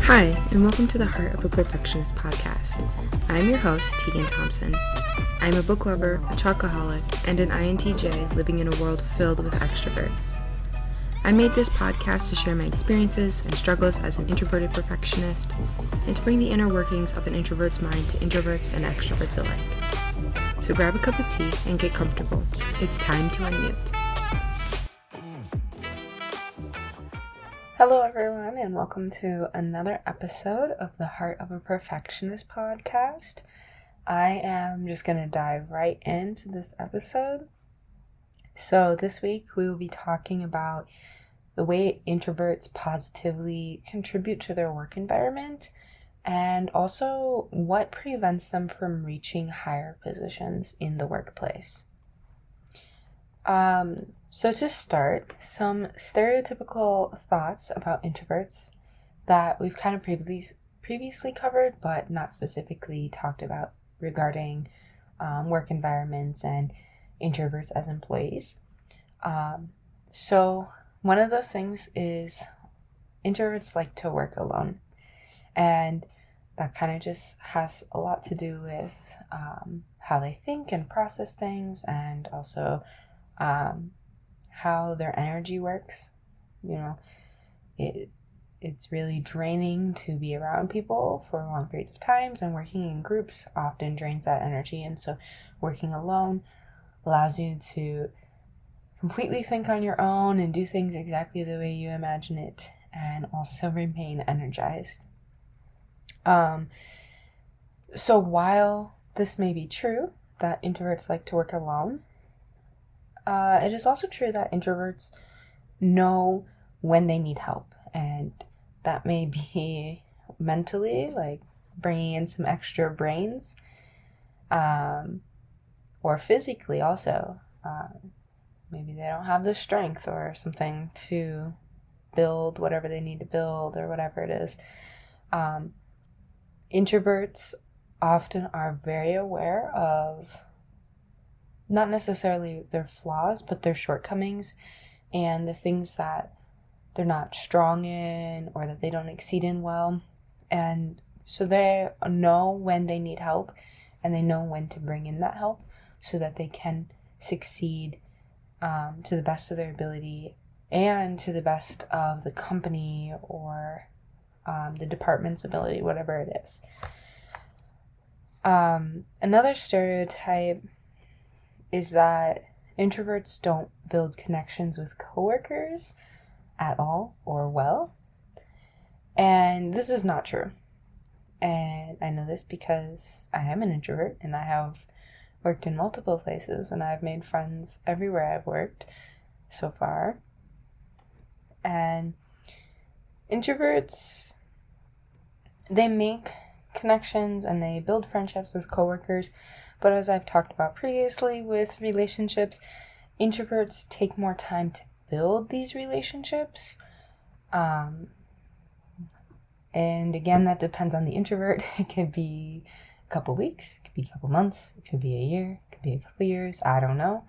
Hi, and welcome to the Heart of a Perfectionist podcast. I'm your host, Tegan Thompson. I'm a book lover, a chocoholic, and an INTJ living in a world filled with extroverts. I made this podcast to share my experiences and struggles as an introverted perfectionist, and to bring the inner workings of an introvert's mind to introverts and extroverts alike. So grab a cup of tea and get comfortable. It's time to unmute. Hello everyone, and welcome to another episode of the Heart of a Perfectionist podcast. I am just going to dive right into this episode. So this week we will be talking about the way introverts positively contribute to their work environment, and also what prevents them from reaching higher positions in the workplace. So to start, some stereotypical thoughts about introverts that we've kind of previously covered, but not specifically talked about regarding work environments and introverts as employees. So one of those things is introverts like to work alone. And that kind of just has a lot to do with how they think and process things, and also how their energy works. You know, it's really draining to be around people for long periods of times, and working in groups often drains that energy. And so working alone allows you to completely think on your own and do things exactly the way you imagine it, and also remain energized. So while this may be true that introverts like to work alone, it is also true that introverts know when they need help, and that may be mentally, like bringing in some extra brains, or physically also. Maybe they don't have the strength or something to build whatever they need to build, or whatever it is. Introverts often are very aware of not necessarily their flaws, but their shortcomings and the things that they're not strong in or that they don't exceed in well. And so they know when they need help, and they know when to bring in that help so that they can succeed to the best of their ability and to the best of the company or the department's ability, whatever it is. Another stereotype is that introverts don't build connections with coworkers at all or well. And this is not true. And I know this because I am an introvert, and I have worked in multiple places, and I've made friends everywhere I've worked so far. And introverts, they make connections and they build friendships with coworkers. But as I've talked about previously with relationships, introverts take more time to build these relationships. And again, that depends on the introvert. It could be a couple weeks, it could be a couple months, it could be a year, it could be a couple years, I don't know.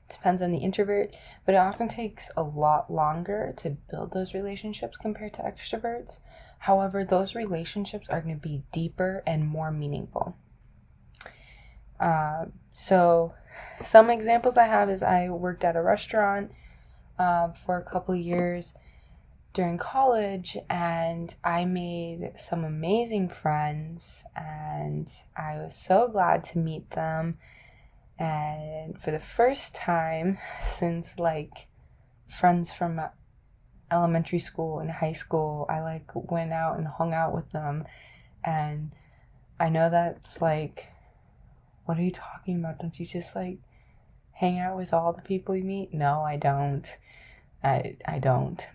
It depends on the introvert, but it often takes a lot longer to build those relationships compared to extroverts. However, those relationships are going to be deeper and more meaningful. So some examples I have is I worked at a restaurant for a couple years during college, and I made some amazing friends, and I was so glad to meet them. And for the first time since friends from elementary school and high school, I went out and hung out with them. And I know that's what are you talking about? Don't you just hang out with all the people you meet? No, I don't. I don't.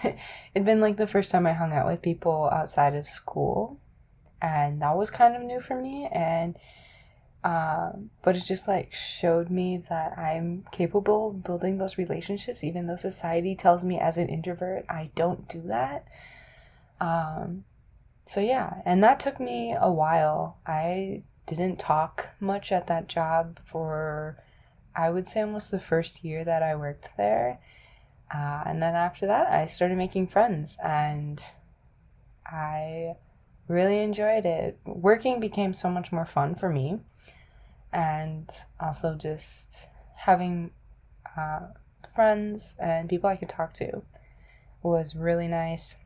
It'd been the first time I hung out with people outside of school, and that was kind of new for me. And but it just showed me that I'm capable of building those relationships, even though society tells me as an introvert I don't do that. So yeah, and that took me a while. I didn't talk much at that job for, I would say, almost the first year that I worked there. And then after that, I started making friends, and I really enjoyed it. Working became so much more fun for me, and also just having friends and people I could talk to was really nice.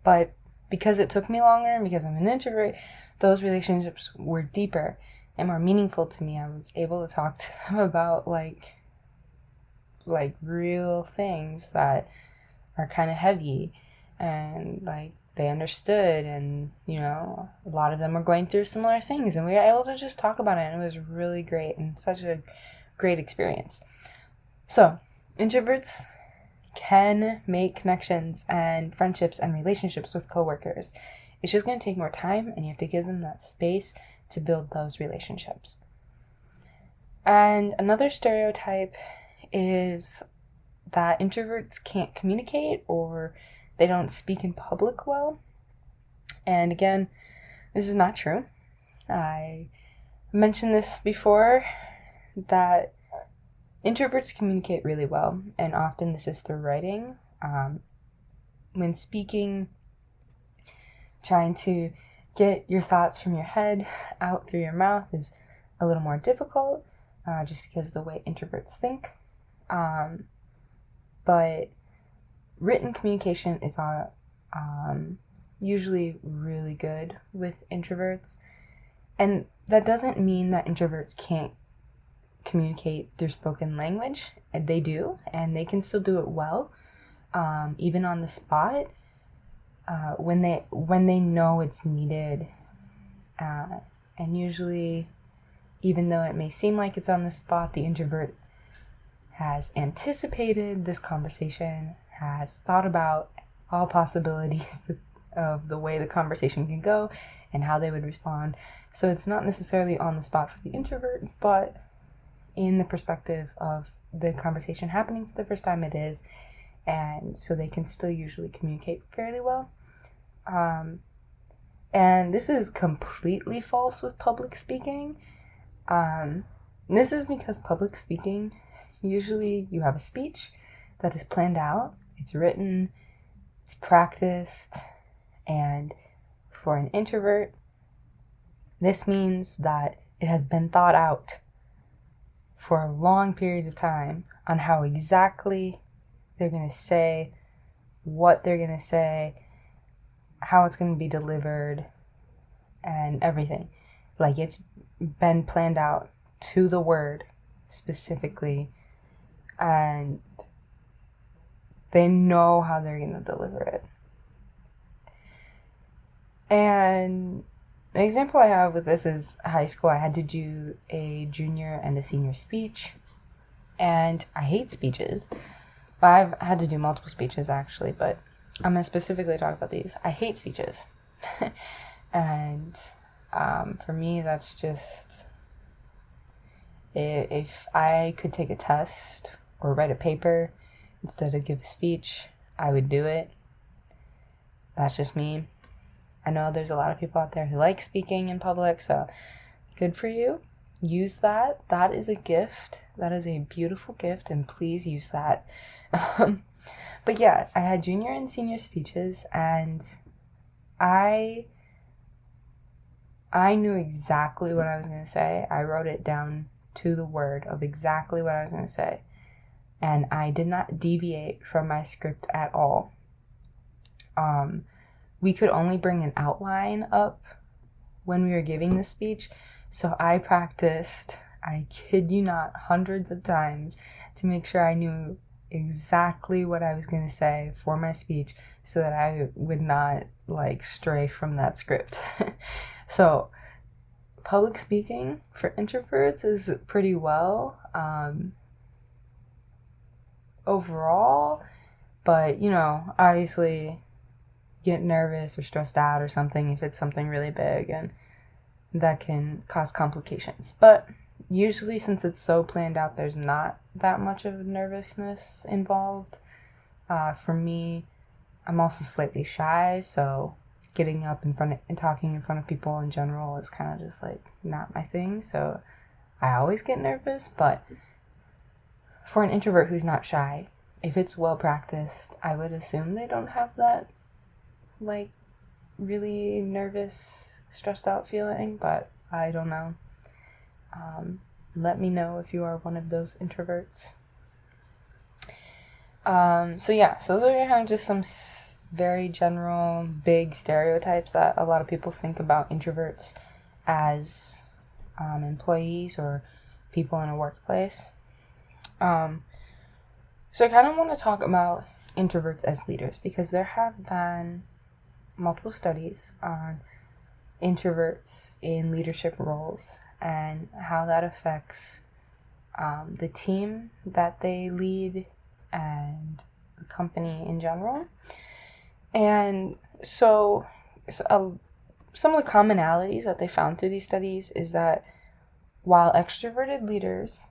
But because it took me longer and because I'm an introvert, those relationships were deeper and more meaningful to me. I was able to talk to them about like real things that are kind of heavy, and like they understood, and a lot of them were going through similar things, and we were able to just talk about it, and it was really great and such a great experience. So introverts can make connections and friendships and relationships with coworkers. It's just going to take more time, and you have to give them that space to build those relationships. And another stereotype is that introverts can't communicate, or they don't speak in public well. And again, this is not true. I mentioned this before, that introverts communicate really well, and often this is through writing. When speaking, trying to get your thoughts from your head out through your mouth is a little more difficult, just because of the way introverts think. But written communication is usually really good with introverts. And that doesn't mean that introverts can't communicate through spoken language. They do, and they can still do it well, even on the spot, when they know it's needed. And usually, even though it may seem like it's on the spot, the introvert has anticipated this conversation, has thought about all possibilities of the way the conversation can go and how they would respond. So it's not necessarily on the spot for the introvert, but in the perspective of the conversation happening for the first time, it is. And so they can still usually communicate fairly well. And this is completely false with public speaking. This is because public speaking, usually you have a speech that is planned out, it's written, it's practiced, and for an introvert, this means that it has been thought out for a long period of time on how exactly they're going to say, what they're going to say, how it's going to be delivered, and everything. Like, it's been planned out to the word specifically, and they know how they're going to deliver it. And an example I have with this is high school. I had to do a junior and a senior speech, and I hate speeches. I've had to do multiple speeches, actually, but I'm going to specifically talk about these. I hate speeches. And for me, that's just, if I could take a test or write a paper instead of give a speech, I would do it. That's just me. I know there's a lot of people out there who like speaking in public, so good for you. Use that. That is a gift. That is a beautiful gift, and please use that. But yeah, I had junior and senior speeches, and I knew exactly what I was going to say. I wrote it down to the word of exactly what I was going to say, and I did not deviate from my script at all. We could only bring an outline up when we were giving the speech, so I practiced, I kid you not, hundreds of times to make sure I knew exactly what I was going to say for my speech so that I would not stray from that script. So public speaking for introverts is pretty well overall, but obviously get nervous or stressed out or something if it's something really big, and that can cause complications. But usually, since it's so planned out, there's not that much of nervousness involved. For me, I'm also slightly shy, so getting up in front of, and talking in front of people in general is kind of just not my thing. So I always get nervous. But for an introvert who's not shy, if it's well practiced, I would assume they don't have that like really nervous, stressed out feeling, but I don't know. Let me know if you are one of those introverts. So those are kind of just some very general, big stereotypes that a lot of people think about introverts as employees or people in a workplace. So I kind of want to talk about introverts as leaders, because there have been multiple studies on introverts in leadership roles and how that affects the team that they lead and the company in general. And so some of the commonalities that they found through these studies is that while extroverted leaders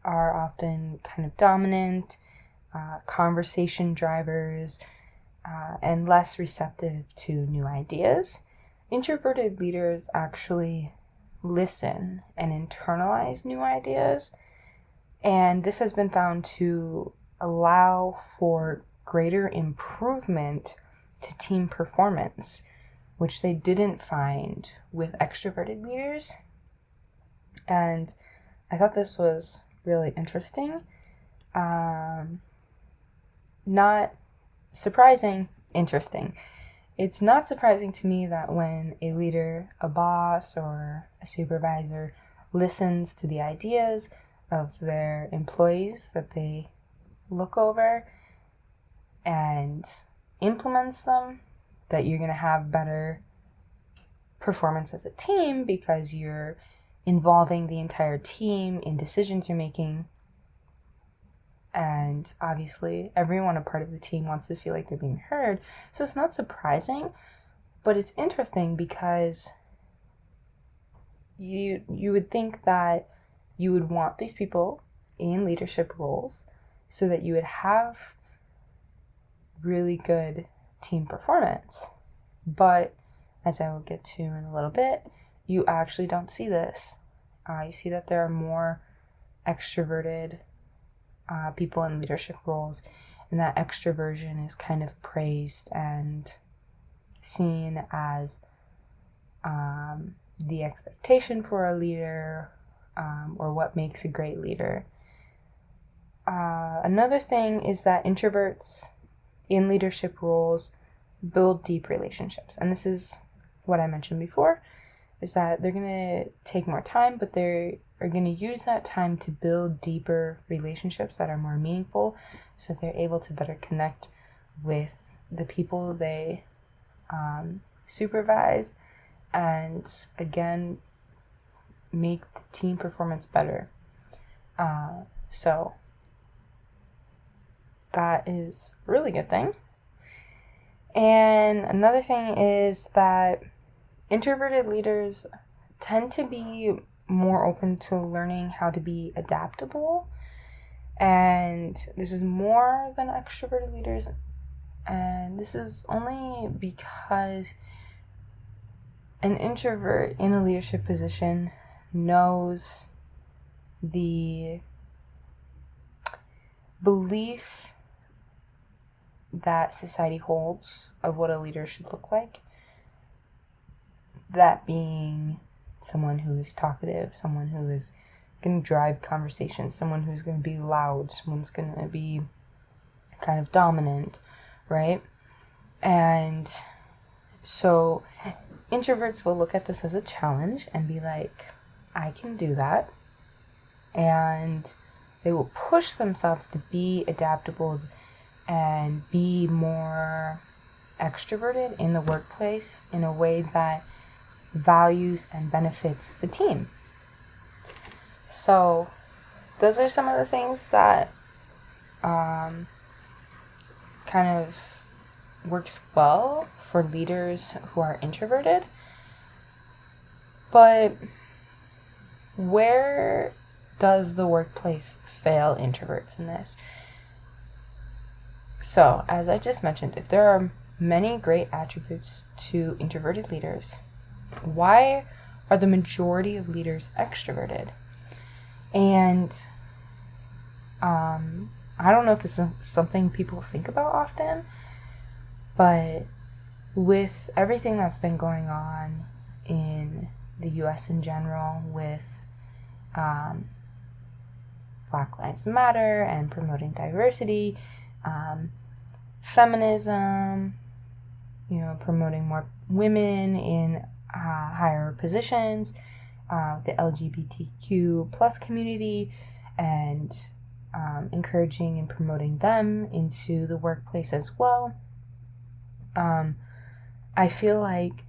are often kind of dominant, conversation drivers, and less receptive to new ideas, introverted leaders actually listen and internalize new ideas. And this has been found to allow for greater improvement to team performance, which they didn't find with extroverted leaders. And I thought this was really interesting. Not surprising, interesting. It's not surprising to me that when a leader, a boss, or a supervisor listens to the ideas of their employees that they look over and implements them, that you're going to have better performance as a team, because you're involving the entire team in decisions you're making. And obviously everyone a part of the team wants to feel like they're being heard. So it's not surprising, but it's interesting, because you would think that you would want these people in leadership roles so that you would have really good team performance. But as I will get to in a little bit, you actually don't see this. You see that there are more extroverted people in leadership roles, and that extroversion is kind of praised and seen as the expectation for a leader, or what makes a great leader. Another thing is that introverts in leadership roles build deep relationships. And this is what I mentioned before, is that they're going to take more time, but they are going to use that time to build deeper relationships that are more meaningful, so they're able to better connect with the people they supervise, and again, make the team performance better. So that is a really good thing. And another thing is that introverted leaders tend to be more open to learning how to be adaptable. And this is more than extroverted leaders. And this is only because an introvert in a leadership position knows the belief that society holds of what a leader should look like. That being someone who is talkative, someone who is going to drive conversations, someone who's going to be loud, someone's going to be kind of dominant, right? And so introverts will look at this as a challenge and be like, I can do that. And they will push themselves to be adaptable and be more extroverted in the workplace in a way that values and benefits the team. So those are some of the things that kind of works well for leaders who are introverted. But where does the workplace fail introverts in this? So, as I just mentioned, if there are many great attributes to introverted leaders, why are the majority of leaders extroverted? And I don't know if this is something people think about often, but with everything that's been going on in the US in general, with Black Lives Matter and promoting diversity, feminism, promoting more women in higher positions, the LGBTQ plus community, and encouraging and promoting them into the workplace as well. I feel like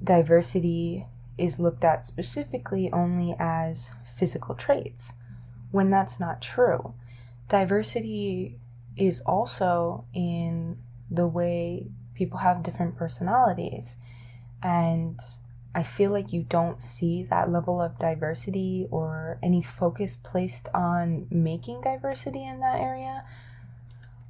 diversity is looked at specifically only as physical traits, when that's not true. Diversity is also in the way people have different personalities, and I feel like you don't see that level of diversity or any focus placed on making diversity in that area,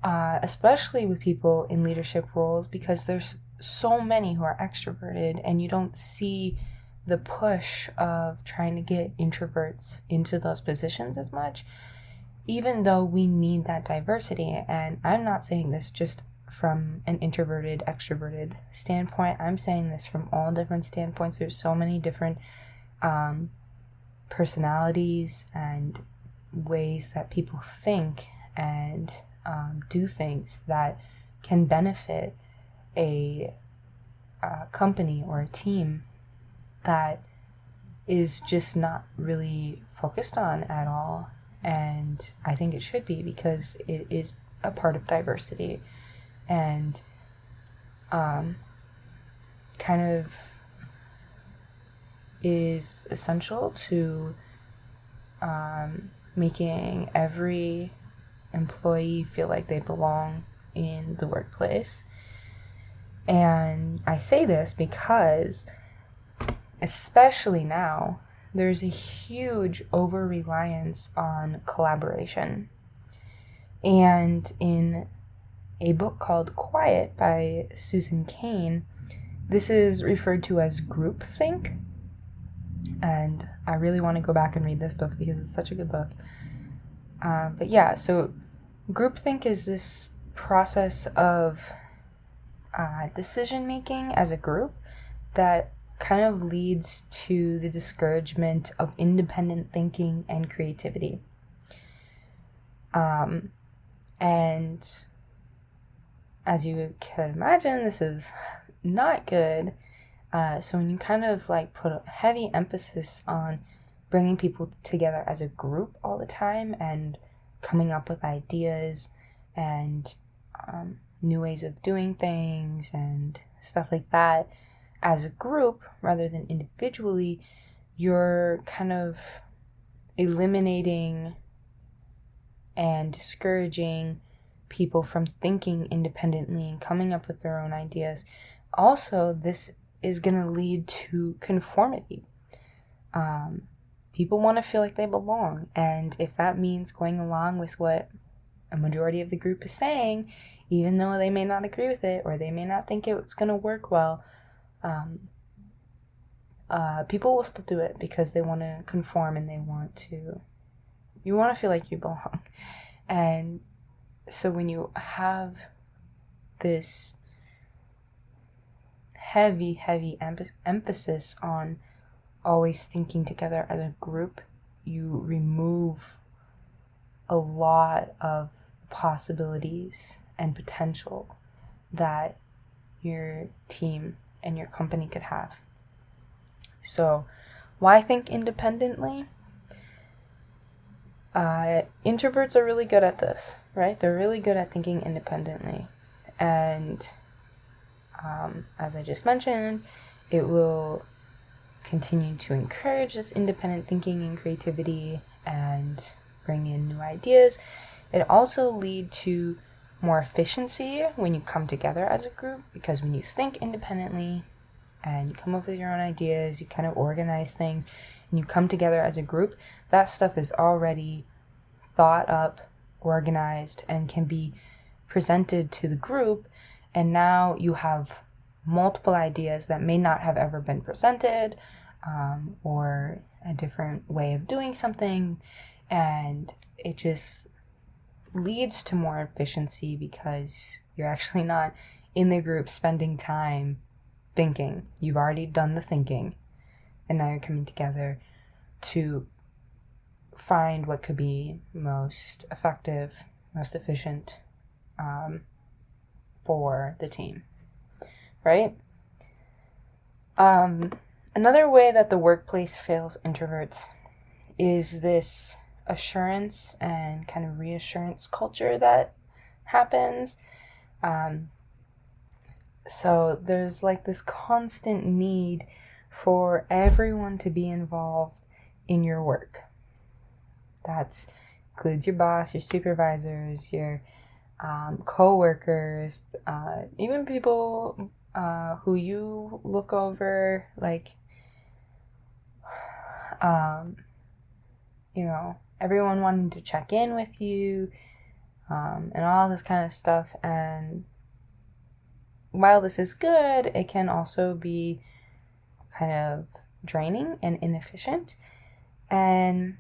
especially with people in leadership roles, because there's so many who are extroverted, and you don't see the push of trying to get introverts into those positions as much, even though we need that diversity. And I'm not saying this just from an introverted, extroverted standpoint. I'm saying this from all different standpoints. There's so many different personalities and ways that people think and do things that can benefit a company or a team that is just not really focused on at all. And I think it should be, because it is a part of diversity, and kind of is essential to making every employee feel like they belong in the workplace. And I say this because, especially now, there's a huge over-reliance on collaboration. And in a book called Quiet by Susan Cain, this is referred to as groupthink. And I really want to go back and read this book because it's such a good book. But yeah, so groupthink is this process of decision making as a group that kind of leads to the discouragement of independent thinking and creativity. And as you could imagine, this is not good. So when you kind of like put a heavy emphasis on bringing people together as a group all the time and coming up with ideas and new ways of doing things and stuff like that as a group rather than individually, you're kind of eliminating and discouraging people from thinking independently and coming up with their own ideas. Also, this is going to lead to conformity. People want to feel like they belong, and if that means going along with what a majority of the group is saying, even though they may not agree with it or they may not think it's going to work well, people will still do it because they want to conform and you want to feel like you belong. And so when you have this heavy emphasis on always thinking together as a group, you remove a lot of possibilities and potential that your team and your company could have. So why think independently? Introverts are really good at this, right? They're really good at thinking independently. And as I just mentioned, it will continue to encourage this independent thinking and creativity and bring in new ideas. It also lead to more efficiency when you come together as a group, because when you think independently and you come up with your own ideas, you kind of organize things, and you come together as a group, that stuff is already thought up, organized, and can be presented to the group. And now you have multiple ideas that may not have ever been presented, or a different way of doing something, and it just leads to more efficiency because you're actually not in the group spending time thinking. You've already done the thinking, and now you're coming together to find what could be most effective, most efficient for the team, right? Another way that the workplace fails introverts is this assurance and kind of reassurance culture that happens. So there's like this constant need for everyone to be involved in your work. That includes your boss, your supervisors, your co-workers, even people who you look over, like, everyone wanting to check in with you, and all this kind of stuff. And while this is good, it can also be kind of draining and inefficient. And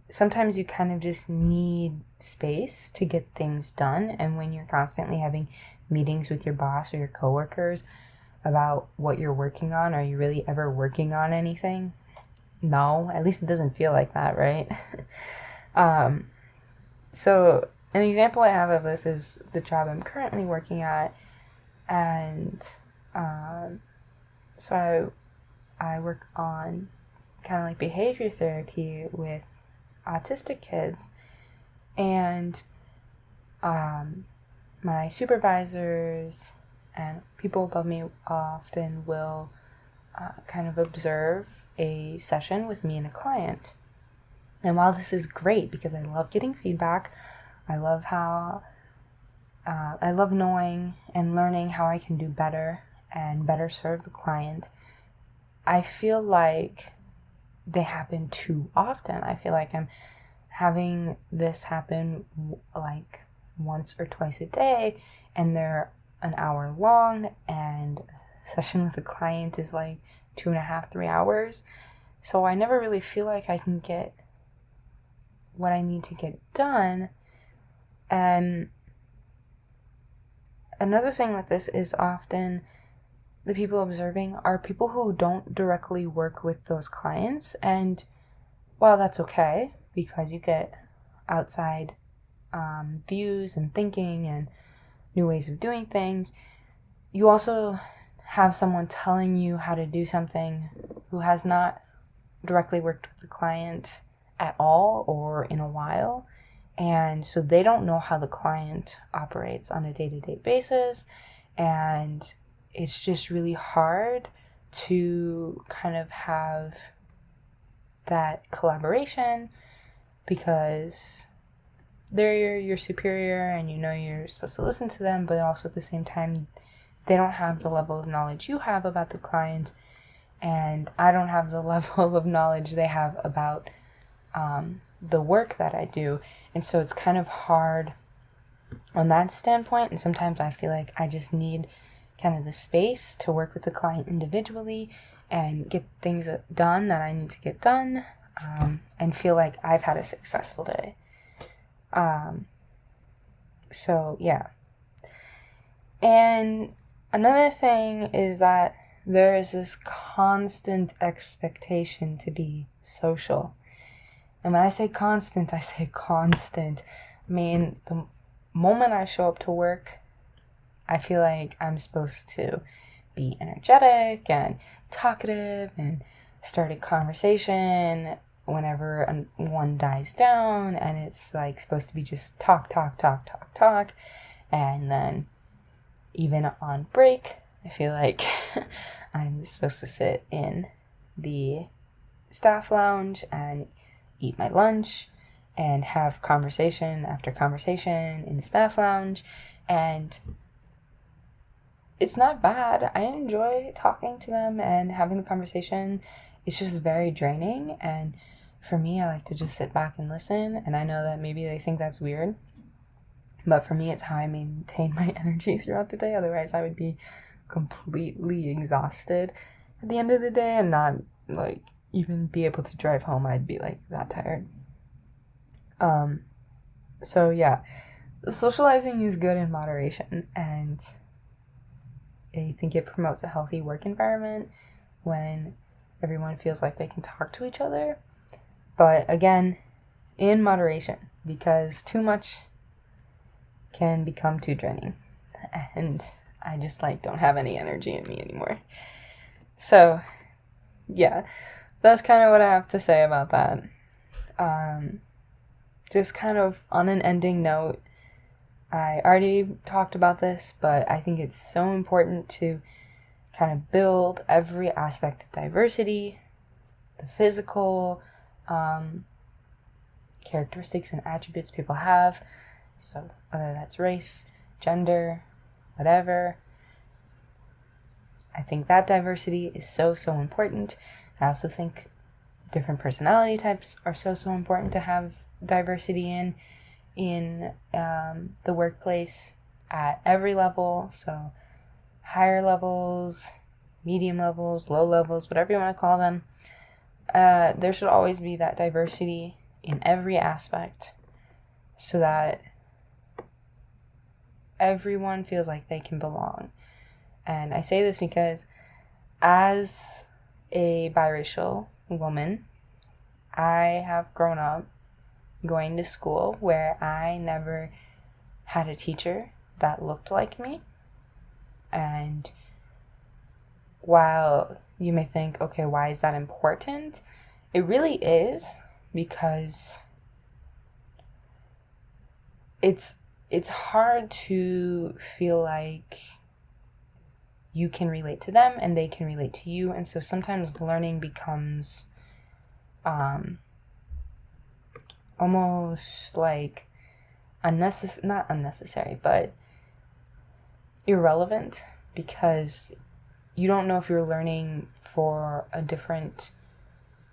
sometimes you kind of just need space to get things done. And when you're constantly having meetings with your boss or your coworkers about what you're working on, are you really ever working on anything? No, at least it doesn't feel like that, right? So an example I have of this is the job I'm currently working at. And so I work on kind of like behavior therapy with autistic kids. And my supervisors and people above me often will kind of observe a session with me and a client. And while this is great because I love getting feedback, I love knowing and learning how I can do better and better serve the client, I feel like they happen too often. I feel like I'm having this happen like once or twice a day, and they're an hour long, and session with a client is like 2.5, 3 hours. So I never really feel like I can get what I need to get done. And another thing with this is often the people observing are people who don't directly work with those clients. And while that's okay, because you get outside views and thinking and new ways of doing things, you also have someone telling you how to do something who has not directly worked with the client at all or in a while. And so they don't know how the client operates on a day-to-day basis. And it's just really hard to kind of have that collaboration because they're your superior and you're supposed to listen to them, but also at the same time, they don't have the level of knowledge you have about the client, and I don't have the level of knowledge they have about the work that I do. And so it's kind of hard on that standpoint. And sometimes I feel like I just need kind of the space to work with the client individually and get things done that I need to get done, and feel like I've had a successful day. So yeah. And another thing is that there is this constant expectation to be social. And when I say constant, I say constant. I mean, the moment I show up to work, I feel like I'm supposed to be energetic and talkative and start a conversation whenever one dies down, and it's like supposed to be just talk. And then even on break, I feel like I'm supposed to sit in the staff lounge and eat my lunch and have conversation after conversation in the staff lounge. And it's not bad. I enjoy talking to them and having the conversation. It's just very draining. And for me, I like to just sit back and listen. And I know that maybe they think that's weird, but for me, it's how I maintain my energy throughout the day. Otherwise, I would be completely exhausted at the end of the day and not like even be able to drive home. I'd be like that tired. So yeah, socializing is good in moderation, and I think it promotes a healthy work environment when everyone feels like they can talk to each other. But again, in moderation, because too much can become too draining. And I just don't have any energy in me anymore. So, yeah, that's kind of what I have to say about that. Just kind of on an ending note, I already talked about this, but I think it's so important to kind of build every aspect of diversity, the physical characteristics and attributes people have. So whether that's race, gender, whatever, I think that diversity is so important. I also think different personality types are so important to have diversity in the workplace at every level. So higher levels, medium levels, low levels, whatever you want to call them. There should always be that diversity in every aspect so that everyone feels like they can belong. And I say this because as a biracial woman, I have grown up going to school where I never had a teacher that looked like me. And while you may think, okay, why is that important? It really is, because it's hard to feel like you can relate to them and they can relate to you. And so sometimes learning becomes almost like not unnecessary, but irrelevant, because you don't know if you're learning for a different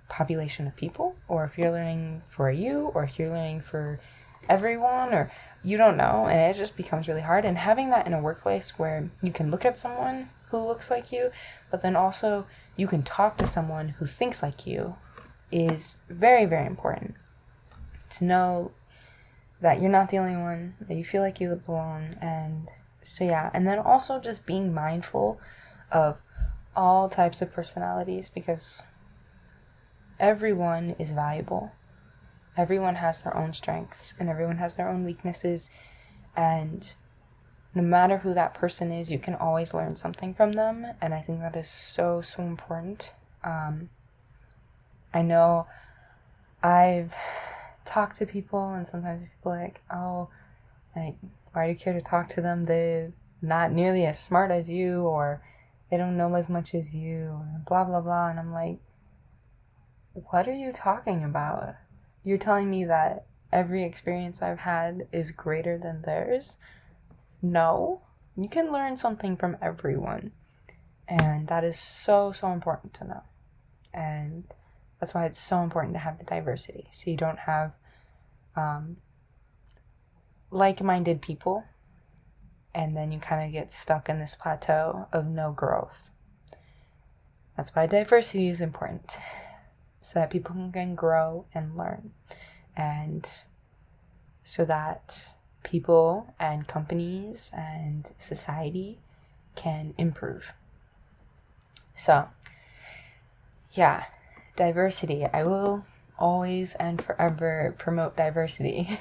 population of people, or if you're learning for you, or if you're learning for everyone, or you don't know, and it just becomes really hard. And having that in a workplace where you can look at someone who looks like you, but then also you can talk to someone who thinks like you, is very important. To know that you're not the only one, that you feel like you belong. And so yeah, and then also just being mindful of all types of personalities, because everyone is valuable. Everyone has their own strengths and everyone has their own weaknesses, and no matter who that person is, you can always learn something from them. And I think that is so important. I know I've talked to people, and sometimes people are like, oh, why do you care to talk to them? They're not nearly as smart as you, or they don't know as much as you, or blah blah blah. And I'm like, what are you talking about? You're telling me that every experience I've had is greater than theirs? No, you can learn something from everyone. And that is so important to know. And that's why it's so important to have the diversity. So you don't have like-minded people, and then you kind of get stuck in this plateau of no growth. That's why diversity is important, so that people can grow and learn, and so that people and companies and society can improve. So, yeah, diversity. I will always and forever promote diversity.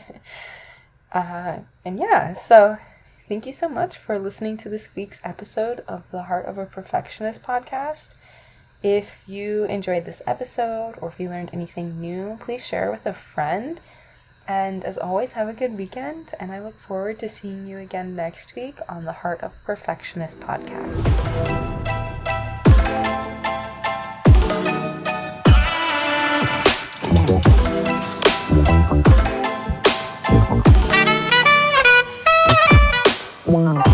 And yeah, so thank you so much for listening to this week's episode of the Heart of a Perfectionist podcast. If you enjoyed this episode, or if you learned anything new, please share with a friend. And as always, have a good weekend, and I look forward to seeing you again next week on the Heart of a Perfectionist podcast. Wow.